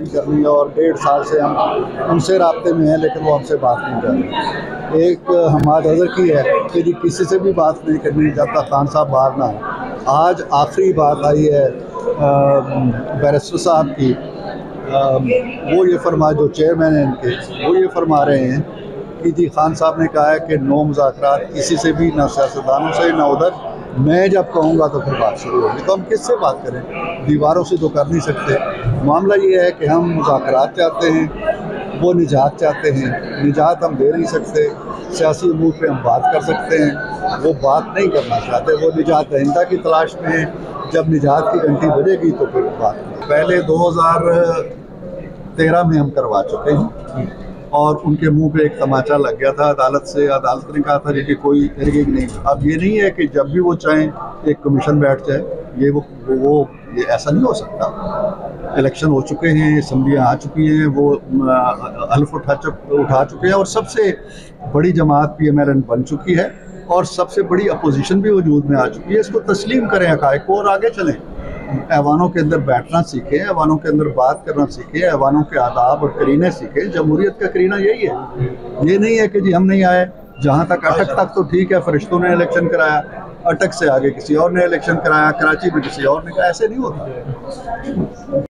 करनी है और 1.5 साल से हम उनसे राब्ते में हैं, लेकिन वो हमसे बात नहीं कर रहे। एक हमाद हज़र की है कि जी किसी से भी बात नहीं करनी जब तक खान साहब बाहर ना आए। आज आखिरी बात आई है बैरिस्टर साहब की, वो ये फरमा, जो चेयरमैन हैं इनके, वो ये फरमा रहे हैं कि जी खान साहब ने कहा है कि नो मुज़ाकरात किसी से भी, ना सियासतदानों से, ना उधर। मैं जब कहूँगा तो फिर बात शुरू होगी। तो हम किससे बात करें? दीवारों से तो कर नहीं सकते। मामला ये है कि हम मुज़ाकरात चाहते हैं, वो निजात चाहते हैं। निजात हम दे नहीं सकते, सियासी अमूर पे हम बात कर सकते हैं, वो बात नहीं करना चाहते। वो निजात दहिंदा की तलाश में है। जब निजात की घंटी बजेगी तो फिर बात। पहले 2013 में हम करवा चुके हैं और उनके मुंह पे एक तमाचा लग गया था अदालत से। अदालत ने कहा था कि कोई तहरीक नहीं। अब ये नहीं है कि जब भी वो चाहें एक कमीशन बैठ जाए, ये ऐसा नहीं हो सकता। इलेक्शन हो चुके हैं, असम्बलियाँ आ चुकी हैं, वो हल्फ उठा चुके हैं और सबसे बड़ी जमात PMLN बन चुकी है और सबसे बड़ी अपोजिशन भी वजूद में आ चुकी है। इसको तस्लीम करें हक़ाइक़ को और आगे चलें। ऐवानों के अंदर बैठना सीखें, ऐवानों के अंदर बात करना सीखें, ऐवानों के आदाब और करीने सीखें। जमहूरियत का करीना यही है। ये नहीं है कि जी हम नहीं आए। जहाँ तक अटक तक तो ठीक है, फरिश्तों ने इलेक्शन कराया, अटक से आगे किसी और ने इलेक्शन कराया, कराची में किसी और ने, ऐसे नहीं होता।